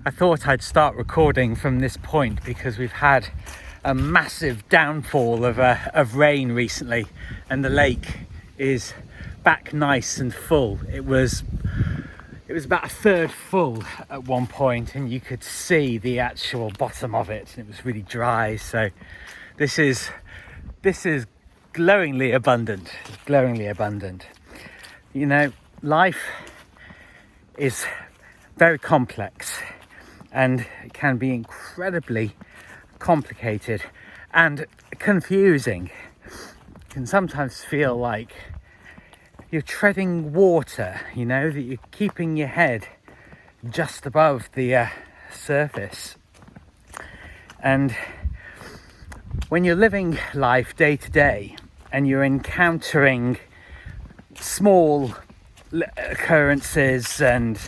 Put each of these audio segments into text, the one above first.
I thought I'd start recording from this point because we've had a massive downfall of rain recently, and the lake is back nice and full. It was about a third full at one point, and you could see the actual bottom of it, and it was really dry. So this is glowingly abundant. You know, life is very complex, and it can be incredibly complicated and confusing. It can sometimes feel like you're treading water, you know, that you're keeping your head just above the surface. And when you're living life day to day and you're encountering small occurrences and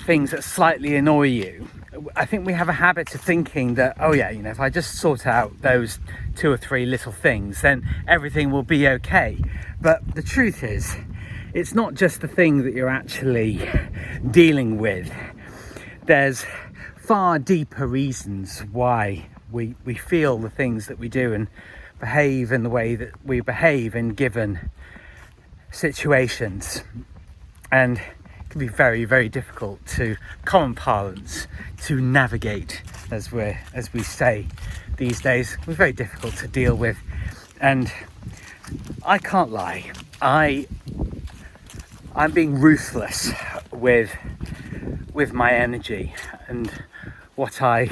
things that slightly annoy you, I think we have a habit of thinking that, oh yeah, you know, if I just sort out those 2 or 3 little things, then everything will be okay. But the truth is, it's not just the thing that you're actually dealing with. There's far deeper reasons why we feel the things that we do and behave in the way that we behave in given situations. And it can be very, very difficult to common parlance to navigate, as we say these days. It's very difficult to deal with, and I can't lie, I'm being ruthless with my energy and what I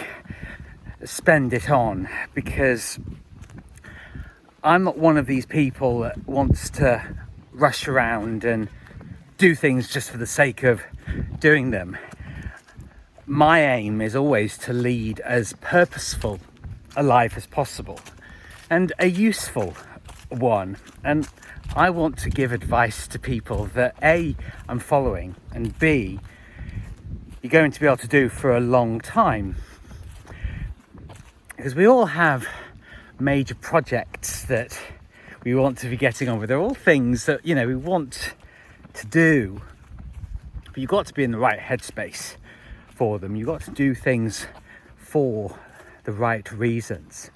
spend it on, because I'm not one of these people that wants to rush around and do things just for the sake of doing them. My aim is always to lead as purposeful a life as possible, and a useful one. And I want to give advice to people that A, I'm following, and B, you're going to be able to do for a long time. Because we all have major projects that we want to be getting on with. They're all things that, you know, we want to do, but you've got to be in the right headspace for them. You've got to do things for the right reasons.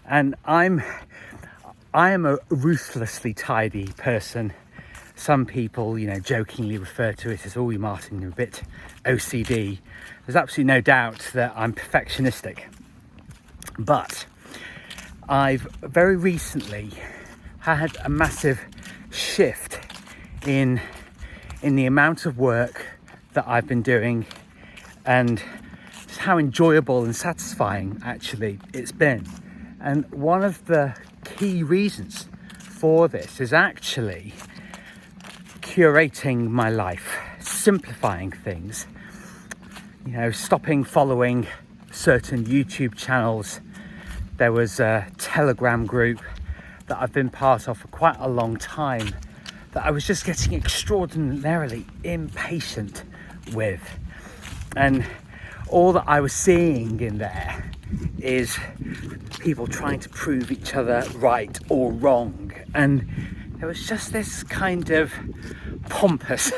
And I am a ruthlessly tidy person. Some people, you know, jokingly refer to it as, oh, Martin, you're a bit OCD. There's absolutely no doubt that I'm perfectionistic. But I've very recently had a massive shift in the amount of work that I've been doing, and just how enjoyable and satisfying actually it's been. And one of the key reasons for this is actually curating my life, simplifying things, you know, stopping following certain YouTube channels. There was a Telegram group that I've been part of for quite a long time that I was just getting extraordinarily impatient with. And all that I was seeing in there is people trying to prove each other right or wrong. And there was just this kind of pompous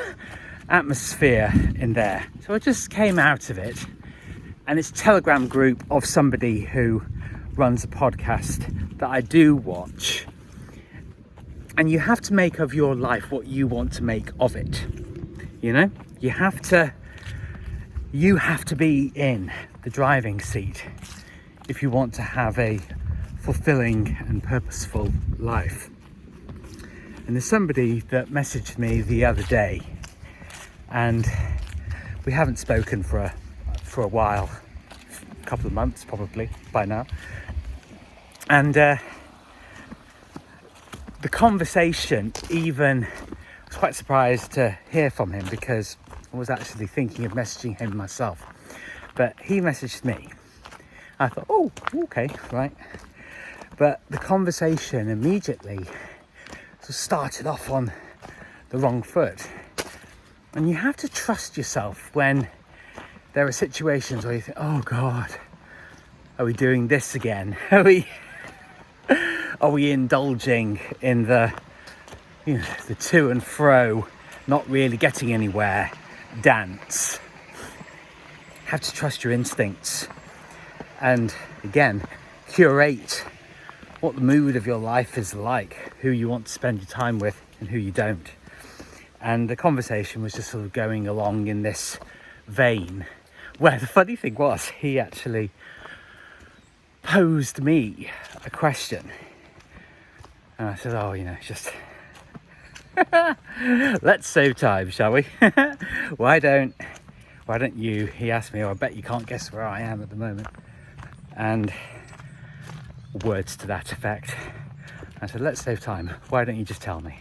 atmosphere in there. So I just came out of it, and it's a Telegram group of somebody who runs a podcast that I do watch. And you have to make of your life what you want to make of it. You know, you have to be in the driving seat if you want to have a fulfilling and purposeful life. And there's somebody that messaged me the other day, and we haven't spoken for a while, a couple of months probably by now. And the conversation, even, I was quite surprised to hear from him, because I was actually thinking of messaging him myself. But he messaged me. I thought, oh, okay, right. But the conversation immediately sort of started off on the wrong foot. And you have to trust yourself when there are situations where you think, oh God, are we doing this again? Are we indulging in the to and fro, not really getting anywhere dance? have to trust your instincts and, again, curate what the mood of your life is like, who you want to spend your time with and who you don't. And the conversation was just sort of going along in this vein, where the funny thing was, he actually posed me a question. And I said, oh, just let's save time, shall we? Why don't you, he asked me, I bet you can't guess where I am at the moment. And words to that effect. I said, let's save time. Why don't you just tell me?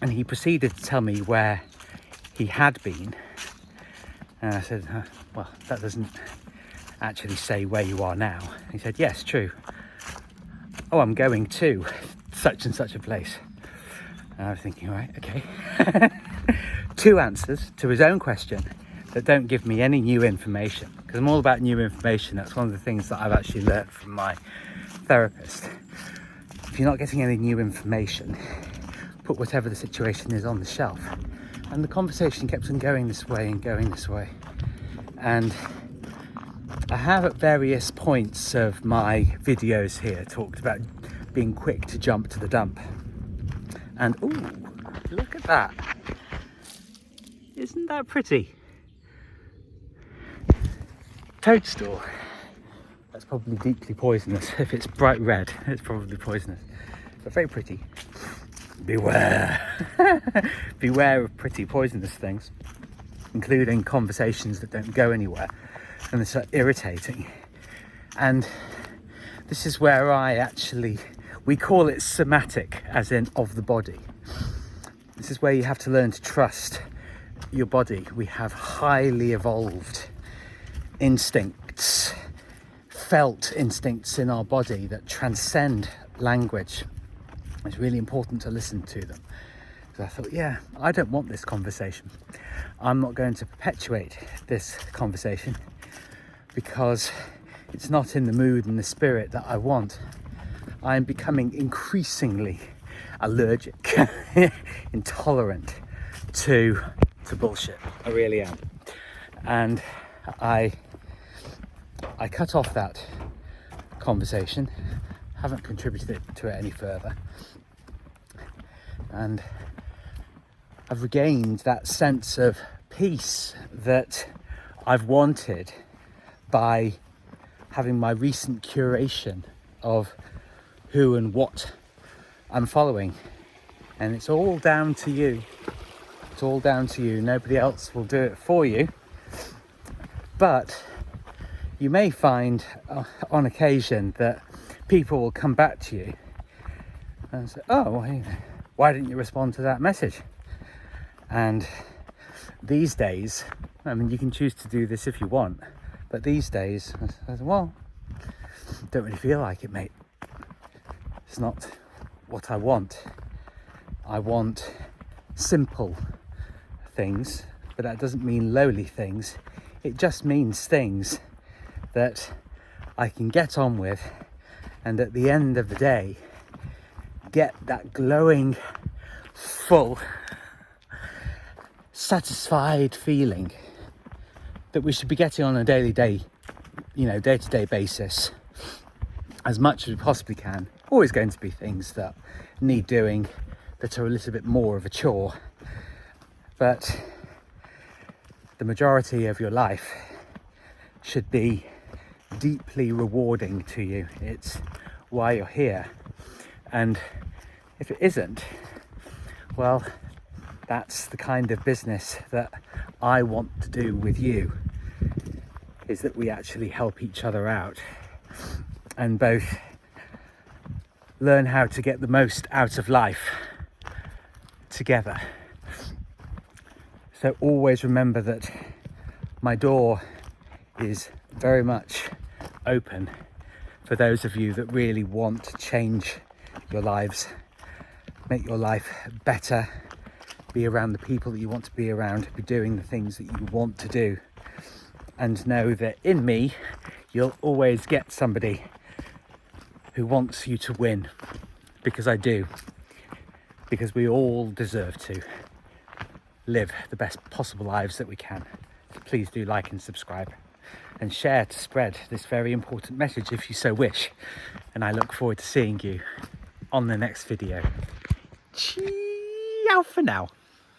And he proceeded to tell me where he had been. And I said, well, that doesn't actually say where you are now. He said, yes, true. Oh, I'm going to such and such a place. And I was thinking, right, okay. 2 answers to his own question that don't give me any new information, because I'm all about new information. That's one of the things that I've actually learned from my therapist. If you're not getting any new information, put whatever the situation is on the shelf. And the conversation kept on going this way and going this way. And I have at various points of my videos here talked about being quick to jump to the dump. And ooh, look at that. Isn't that pretty? Toadstool. That's probably deeply poisonous. If it's bright red, it's probably poisonous. But very pretty. Beware. Beware of pretty poisonous things, including conversations that don't go anywhere and they're so irritating. And this is where we call it somatic, as in of the body. This is where you have to learn to trust your body. We have highly evolved instincts, felt instincts in our body that transcend language. It's really important to listen to them. So I thought, yeah, I don't want this conversation. I'm not going to perpetuate this conversation because it's not in the mood and the spirit that I want. I'm becoming increasingly allergic, intolerant to bullshit. I really am. And I cut off that conversation, haven't contributed to it any further, and I've regained that sense of peace that I've wanted by having my recent curation of who and what I'm following. And it's all down to you. It's all down to you. Nobody else will do it for you. But you may find on occasion that people will come back to you and say, oh, well, why didn't you respond to that message? And these days, I mean, you can choose to do this if you want, but these days, I said, well, don't really feel like it, mate. It's not what I want. I want simple things, but that doesn't mean lowly things. It just means things that I can get on with, and at the end of the day, get that glowing, full, satisfied feeling that we should be getting on a day-to-day basis, as much as we possibly can. Always going to be things that need doing, that are a little bit more of a chore, but the majority of your life should be deeply rewarding to you. It's why you're here. And if it isn't, well, that's the kind of business that I want to do with you, is that we actually help each other out and both learn how to get the most out of life together. So always remember that my door is very much open for those of you that really want to change your lives, make your life better, be around the people that you want to be around, be doing the things that you want to do, and know that in me you'll always get somebody who wants you to win, because I do, because we all deserve to live the best possible lives that we can. please do like and subscribe and share to spread this very important message if you so wish. And I look forward to seeing you on the next video. Ciao for now.